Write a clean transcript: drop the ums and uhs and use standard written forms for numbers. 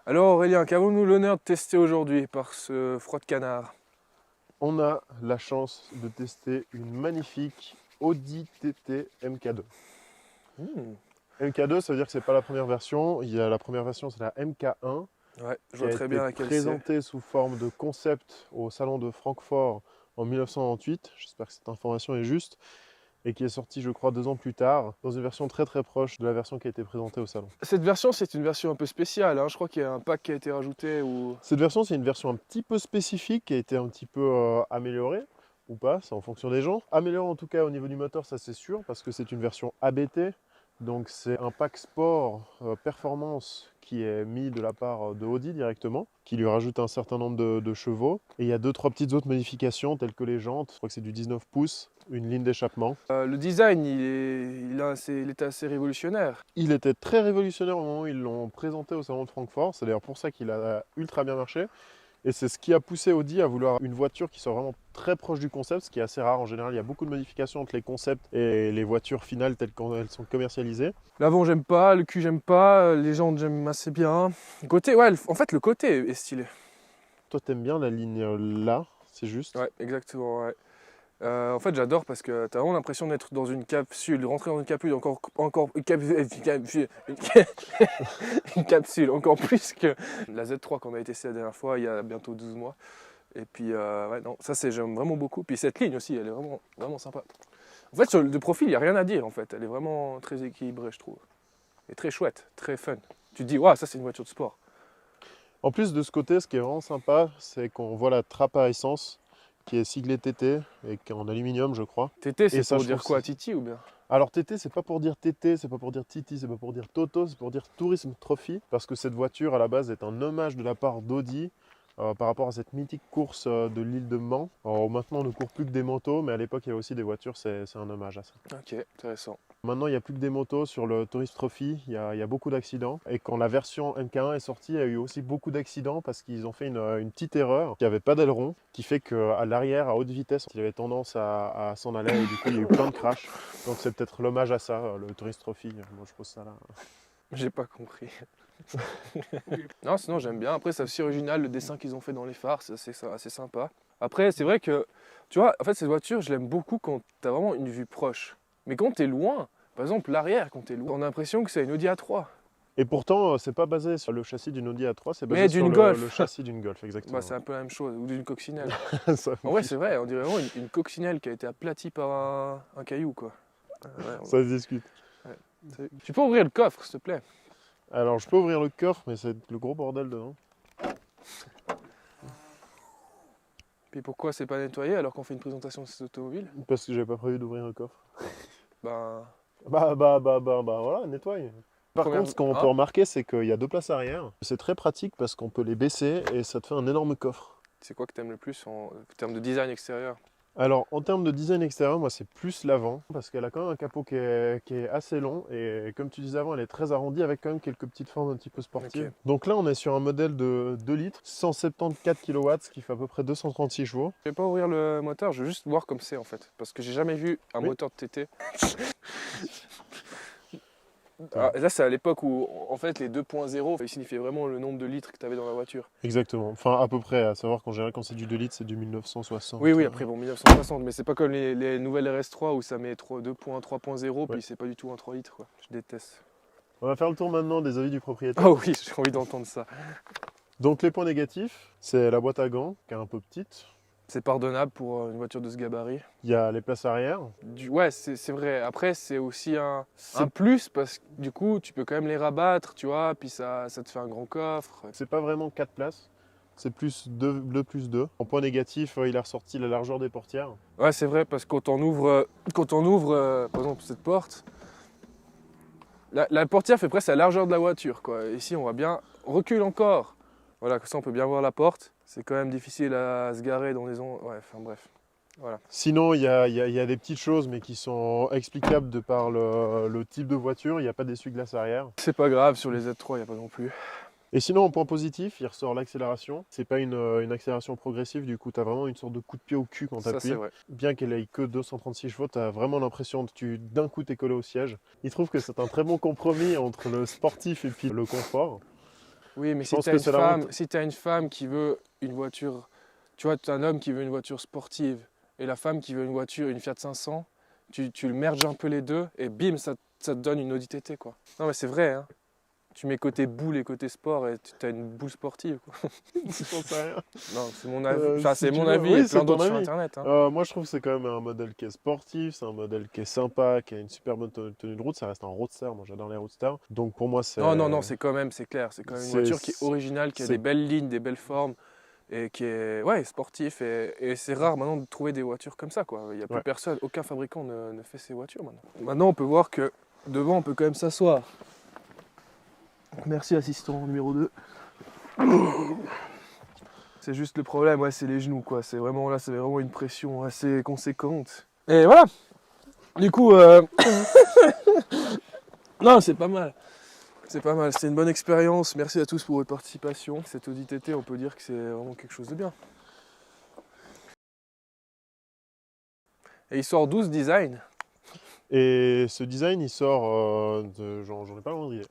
Alors Aurélien, qu'avons-nous l'honneur de tester aujourd'hui par ce froid-canard? On a la chance de tester une magnifique Audi TT MK2. Hmm. MK2, ça veut dire que c'est pas la première version. Il y a la première version, c'est la MK1, Ouais, je qui vois a très été bien laquelle c'est. présentée sous forme de concept au salon de Francfort en 1998. J'espère que cette information est juste. Et qui est sortie, je crois, 2 ans plus tard, dans une version très très proche de la version qui a été présentée au salon. Cette version, c'est une version un peu spéciale, hein. Je crois qu'il y a un pack qui a été rajouté ou... Cette version, c'est une version un petit peu spécifique qui a été un petit peu améliorée, ou pas, c'est en fonction des gens. Améliorée en tout cas au niveau du moteur, ça c'est sûr, parce que c'est une version ABT. Donc c'est un pack sport performance qui est mis de la part de Audi directement, qui lui rajoute un certain nombre de chevaux. Et il y a 2-3 petites autres modifications, telles que les jantes, je crois que c'est du 19 pouces, une ligne d'échappement. Le design, il est assez révolutionnaire. Il était très révolutionnaire au moment où ils l'ont présenté au salon de Francfort, c'est d'ailleurs pour ça qu'il a ultra bien marché. Et c'est ce qui a poussé Audi à vouloir une voiture qui soit vraiment très proche du concept, ce qui est assez rare. En général, il y a beaucoup de modifications entre les concepts et les voitures finales telles qu'elles sont commercialisées. L'avant, j'aime pas, le cul, j'aime pas, les jantes, j'aime assez bien. Le côté, ouais, en fait, le côté est stylé. Toi, t'aimes bien la ligne là, c'est juste. Ouais, exactement, ouais. En fait, j'adore parce que t'as vraiment l'impression d'être dans une capsule, rentrer dans une capsule une capsule encore plus que la Z3 qu'on a testé la dernière fois, il y a bientôt 12 mois. Et puis, ouais, non, ça, j'aime vraiment beaucoup. Puis cette ligne aussi, elle est vraiment, vraiment sympa. En fait, sur le de profil, il n'y a rien à dire, en fait. Elle est vraiment très équilibrée, je trouve. Et très chouette, très fun. Tu te dis, waouh, ça, c'est une voiture de sport. En plus de ce côté, ce qui est vraiment sympa, c'est qu'on voit la trappe à essence qui est siglée TT et qui est en aluminium, je crois. TT, Et c'est ça, pour je trouve dire quoi, Titi ou bien? Alors TT, c'est pas pour dire TT, c'est pas pour dire Titi, c'est pas pour dire Toto, c'est pour dire Tourism Trophy, parce que cette voiture à la base est un hommage de la part d'Audi par rapport à cette mythique course de l'île de Mans. Alors maintenant on ne court plus que des motos, mais à l'époque il y a aussi des voitures, c'est un hommage à ça. Ok, intéressant. Maintenant il n'y a plus que des motos sur le Tourist Trophy, il y a beaucoup d'accidents. Et quand la version MK1 est sortie, il y a eu aussi beaucoup d'accidents parce qu'ils ont fait une petite erreur, qu'il n'y avait pas d'aileron, qui fait qu'à l'arrière, à haute vitesse, il avait tendance à s'en aller et du coup il y a eu plein de crashs. Donc c'est peut-être l'hommage à ça, le Tourist Trophy. Moi je pose ça là. J'ai pas compris. Non, sinon j'aime bien. Après, c'est aussi original le dessin qu'ils ont fait dans les phares, c'est assez sympa. Après, c'est vrai que, tu vois, en fait, cette voiture, je l'aime beaucoup quand t'as vraiment une vue proche. Mais quand t'es loin, par exemple, l'arrière, quand t'es loin, on a l'impression que c'est une Audi A3. Et pourtant, c'est pas basé sur le châssis d'une Audi A3, c'est basé Mais sur d'une le Golf, châssis d'une Golf, bah, exactement. c'est un peu la même chose, ou d'une coccinelle. Ça, En vrai, c'est vrai, on dirait vraiment une coccinelle qui a été aplatie par un caillou, quoi. Ouais, ça se discute. ouais. Tu peux ouvrir le coffre, s'il te plaît? Alors je peux ouvrir le coffre, mais c'est le gros bordel dedans. Puis pourquoi c'est pas nettoyé alors qu'on fait une présentation de cette automobile? Parce que j'avais pas prévu d'ouvrir le coffre. Ben, Bah voilà, nettoie. Par première... contre, ce qu'on peut Ah, remarquer, c'est qu'il y a 2 places arrière. C'est très pratique parce qu'on peut les baisser et ça te fait un énorme coffre. c'est quoi que t'aimes le plus en termes de design extérieur? Alors, en termes de design extérieur, moi, c'est plus l'avant, parce qu'elle a quand même un capot qui est assez long, et comme tu disais avant, elle est très arrondie, avec quand même quelques petites formes un petit peu sportives. Ok. Donc là, on est sur un modèle de 2 litres, 174 kW, ce qui fait à peu près 236 chevaux. Je vais pas ouvrir le moteur, je vais juste voir comme c'est en fait. Parce que j'ai jamais vu un Oui. moteur de TT. Ah, Voilà. là, c'est à l'époque où en fait les 2.0 ils signifiaient vraiment le nombre de litres que tu avais dans la voiture. Exactement, enfin à peu près, à savoir qu'en général, quand c'est du 2 litres, c'est du 1960. Oui, oui, après bon, 1960, mais c'est pas comme les nouvelles RS3 où ça met 2.3.0 Ouais. puis c'est pas du tout un 3 litres quoi. Je déteste. On va faire le tour maintenant des avis du propriétaire. Oh oui, j'ai envie d'entendre ça. Donc les points négatifs, c'est la boîte à gants, qui est un peu petite. C'est pardonnable pour une voiture de ce gabarit. Il y a les places arrière. Ouais, c'est vrai. Après, c'est aussi un C'est plus parce que du coup, tu peux quand même les rabattre, tu vois, puis ça te fait un grand coffre. c'est pas vraiment 4 places, c'est plus 2 plus 2. En point négatif, il a ressorti la largeur des portières. Ouais, c'est vrai, parce que quand on ouvre par exemple, cette porte, la portière fait presque la largeur de la voiture, quoi. Ici, on voit bien, on recule encore. Voilà, comme ça, on peut bien voir la porte. C'est quand même difficile à se garer dans les ondes. Ouais, enfin bref. Voilà. Sinon, il y a des petites choses, mais qui sont explicables de par le type de voiture. Il n'y a pas d'essuie-glace arrière. C'est pas grave, sur les Z3, il n'y a pas non plus. Et sinon, en point positif, il ressort l'accélération. C'est pas une accélération progressive, du coup, tu as vraiment une sorte de coup de pied au cul quand tu Ça, c'est appuies. vrai. Bien qu'elle ait que 236 chevaux, tu as vraiment l'impression que d'un coup, t'es collé au siège. Il trouve que c'est un très bon compromis entre le sportif et puis le confort. Oui, mais Je si pense tu as que une c'est la femme, honte. si t'as une femme qui veut une voiture, tu vois, tu as un homme qui veut une voiture sportive et la femme qui veut une voiture, une Fiat 500, tu le merges un peu les deux et bim, ça te donne une Audi TT, quoi. Non, mais c'est vrai, hein. Tu mets côté boule et côté sport et tu as une boule sportive, quoi. J'en sais rien. Non, c'est mon avis. Enfin, Si c'est tu mon veux. avis Oui, et c'est plein ton d'autres sur avis. Internet, hein. Moi, je trouve que c'est quand même un modèle qui est sportif, c'est un modèle qui est sympa, qui a une super bonne tenue de route. Ça reste un roadster, moi j'adore les roadsters. Donc pour moi, Non, non, non, c'est quand même, c'est clair. C'est quand même une voiture qui est c'est originale, qui a des belles lignes, des belles formes et qui est ouais, sportif. Et c'est rare maintenant de trouver des voitures comme ça, quoi. Il n'y a plus Ouais. personne, aucun fabricant ne fait ces voitures maintenant. Maintenant, on peut voir que devant, on peut quand même s'asseoir. Merci, assistant numéro 2. C'est juste le problème, ouais, c'est les genoux, quoi. C'est vraiment là, c'est vraiment une pression assez conséquente. Et voilà. Du coup, non, c'est pas mal. C'est pas mal, c'était une bonne expérience. Merci à tous pour votre participation. Cette Audi TT, on peut dire que c'est vraiment quelque chose de bien. Et il sort 12 design. Et ce design, il sort de. J'en ai pas loin d'idée.